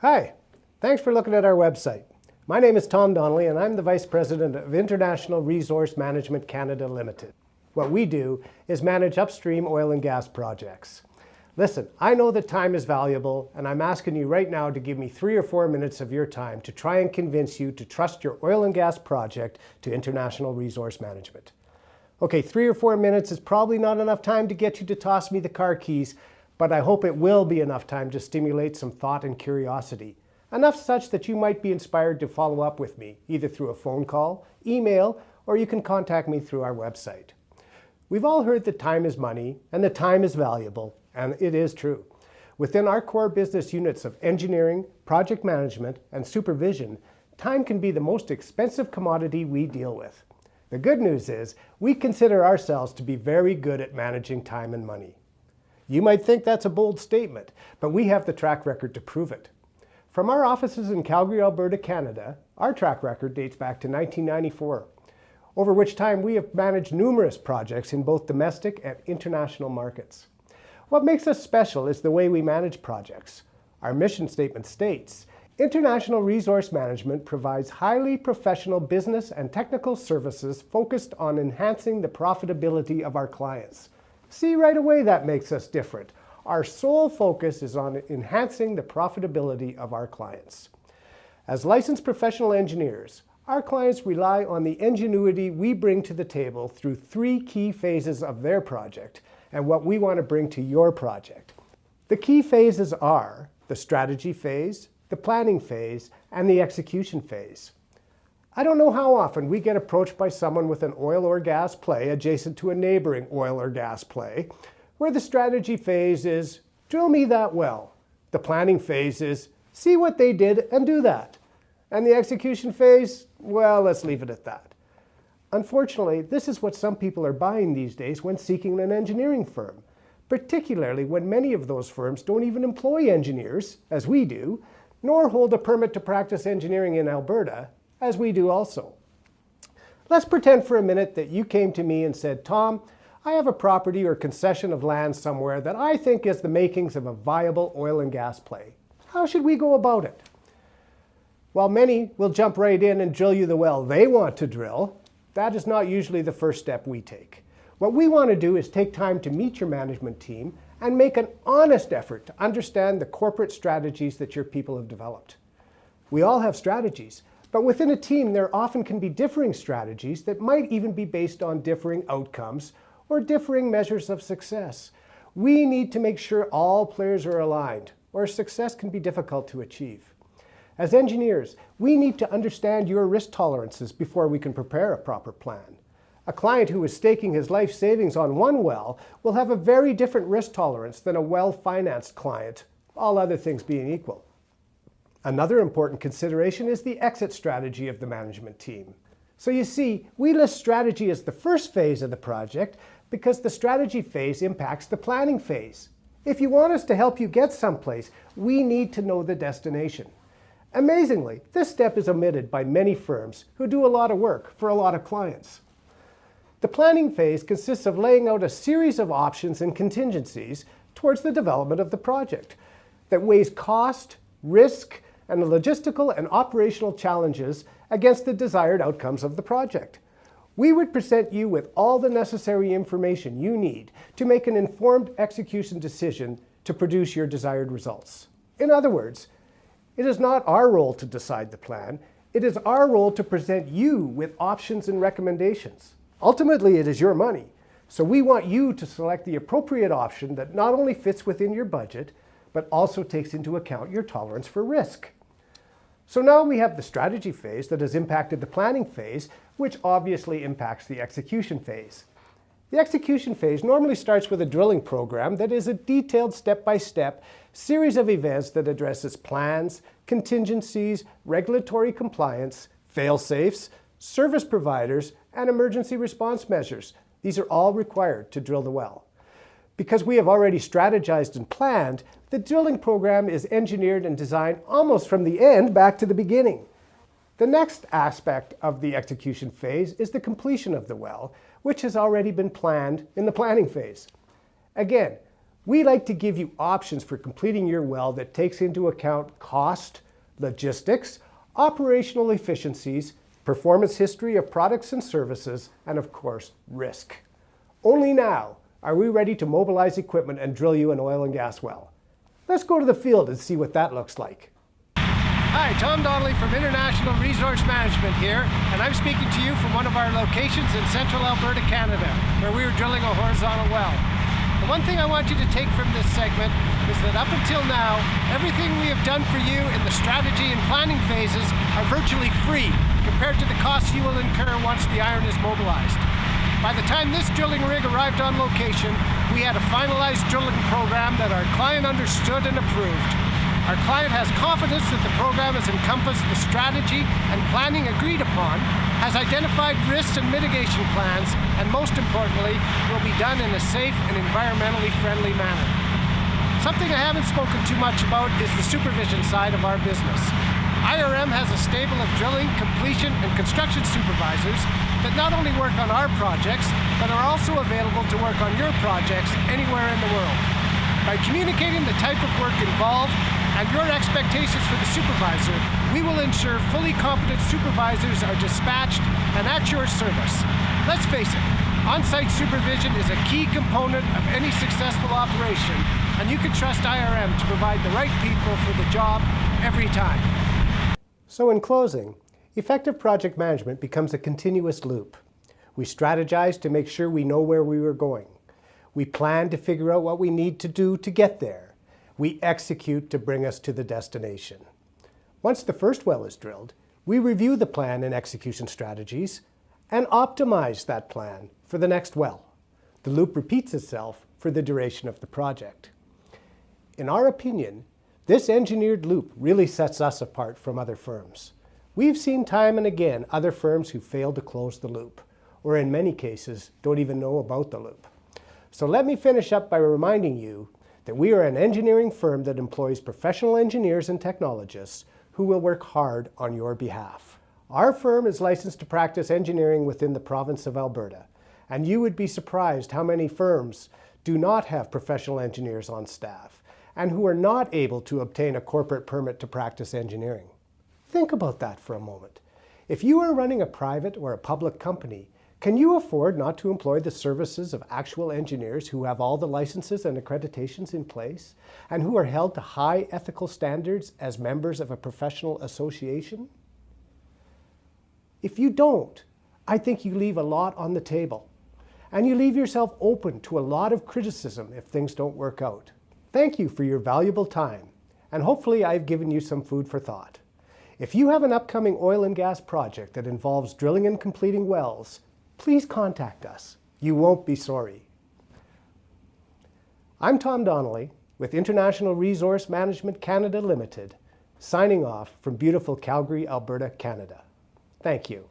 Hi, thanks for looking at our website. My name is Tom Donnelly and I'm the Vice President of International Resource Management Canada Limited. What we do is manage upstream oil and gas projects. Listen, I know that time is valuable and I'm asking you right now to give me 3 or 4 minutes of your time to try and convince you to trust your oil and gas project to International Resource Management. Okay, 3 or 4 minutes is probably not enough time to get you to toss me the car keys, but I hope it will be enough time to stimulate some thought and curiosity. Enough such that you might be inspired to follow up with me, either through a phone call, email, or you can contact me through our website. We've all heard that time is money and that time is valuable, and it is true. Within our core business units of engineering, project management, and supervision, time can be the most expensive commodity we deal with. The good news is we consider ourselves to be very good at managing time and money. You might think that's a bold statement, but we have the track record to prove it. From our offices in Calgary, Alberta, Canada, our track record dates back to 1994, over which time we have managed numerous projects in both domestic and international markets. What makes us special is the way we manage projects. Our mission statement states, International Resource Management provides highly professional business and technical services focused on enhancing the profitability of our clients. See right away that makes us different. Our sole focus is on enhancing the profitability of our clients. As licensed professional engineers, our clients rely on the ingenuity we bring to the table through 3 key phases of their project and what we want to bring to your project. The key phases are the strategy phase, the planning phase, and the execution phase. I don't know how often we get approached by someone with an oil or gas play adjacent to a neighboring oil or gas play, where the strategy phase is, drill me that well. The planning phase is, see what they did and do that. And the execution phase, well, let's leave it at that. Unfortunately, this is what some people are buying these days when seeking an engineering firm, particularly when many of those firms don't even employ engineers, as we do, nor hold a permit to practice engineering in Alberta, as we do also. Let's pretend for a minute that you came to me and said, Tom, I have a property or concession of land somewhere that I think is the makings of a viable oil and gas play. How should we go about it? While many will jump right in and drill you the well they want to drill, that is not usually the first step we take. What we want to do is take time to meet your management team and make an honest effort to understand the corporate strategies that your people have developed. We all have strategies, but within a team there often can be differing strategies that might even be based on differing outcomes or differing measures of success. We need to make sure all players are aligned, or success can be difficult to achieve. As engineers, we need to understand your risk tolerances before we can prepare a proper plan. A client who is staking his life savings on one well will have a very different risk tolerance than a well-financed client, all other things being equal. Another important consideration is the exit strategy of the management team. So you see, we list strategy as the first phase of the project because the strategy phase impacts the planning phase. If you want us to help you get someplace, we need to know the destination. Amazingly, this step is omitted by many firms who do a lot of work for a lot of clients. The planning phase consists of laying out a series of options and contingencies towards the development of the project that weighs cost, risk, and the logistical and operational challenges against the desired outcomes of the project. We would present you with all the necessary information you need to make an informed execution decision to produce your desired results. In other words, it is not our role to decide the plan, it is our role to present you with options and recommendations. Ultimately, it is your money, so we want you to select the appropriate option that not only fits within your budget, but also takes into account your tolerance for risk. So now we have the strategy phase that has impacted the planning phase, which obviously impacts the execution phase. The execution phase normally starts with a drilling program that is a detailed step-by-step series of events that addresses plans, contingencies, regulatory compliance, fail-safes, service providers, and emergency response measures. These are all required to drill the well. Because we have already strategized and planned, the drilling program is engineered and designed almost from the end back to the beginning. The next aspect of the execution phase is the completion of the well, which has already been planned in the planning phase. Again, We like to give you options for completing your well that takes into account cost, logistics, operational efficiencies, performance history of products and services, and of course, risk. Only now are we ready to mobilize equipment and drill you an oil and gas well. Let's go to the field and see what that looks like. Hi, Tom Donnelly from International Resource Management here, and I'm speaking to you from one of our locations in central Alberta, Canada, where we are drilling a horizontal well. The one thing I want you to take from this segment is that up until now, everything we have done for you in the strategy and planning phases are virtually free compared to the costs you will incur once the iron is mobilized. By the time this drilling rig arrived on location, we had a finalized drilling program that our client understood and approved. Our client has confidence that the program has encompassed the strategy and planning agreed upon, has identified risks and mitigation plans, and most importantly, will be done in a safe and environmentally friendly manner. Something I haven't spoken too much about is the supervision side of our business. IRM has a stable of drilling, completion, and construction supervisors that not only work on our projects, but are also available to work on your projects anywhere in the world. By communicating the type of work involved and your expectations for the supervisor, we will ensure fully competent supervisors are dispatched and at your service. Let's face it, on-site supervision is a key component of any successful operation, and you can trust IRM to provide the right people for the job every time. So in closing, effective project management becomes a continuous loop. We strategize to make sure we know where we are going. We plan to figure out what we need to do to get there. We execute to bring us to the destination. Once the first well is drilled, we review the plan and execution strategies and optimize that plan for the next well. The loop repeats itself for the duration of the project. In our opinion, this engineered loop really sets us apart from other firms. We've seen time and again other firms who fail to close the loop, or in many cases, don't even know about the loop. So let me finish up by reminding you that we are an engineering firm that employs professional engineers and technologists who will work hard on your behalf. Our firm is licensed to practice engineering within the province of Alberta, and you would be surprised how many firms do not have professional engineers on staff and who are not able to obtain a corporate permit to practice engineering. Think about that for a moment. If you are running a private or a public company, can you afford not to employ the services of actual engineers who have all the licenses and accreditations in place and who are held to high ethical standards as members of a professional association? If you don't, I think you leave a lot on the table, and you leave yourself open to a lot of criticism if things don't work out. Thank you for your valuable time, and hopefully I've given you some food for thought. If you have an upcoming oil and gas project that involves drilling and completing wells, please contact us. You won't be sorry. I'm Tom Donnelly with International Resource Management Canada Limited, signing off from beautiful Calgary, Alberta, Canada. Thank you.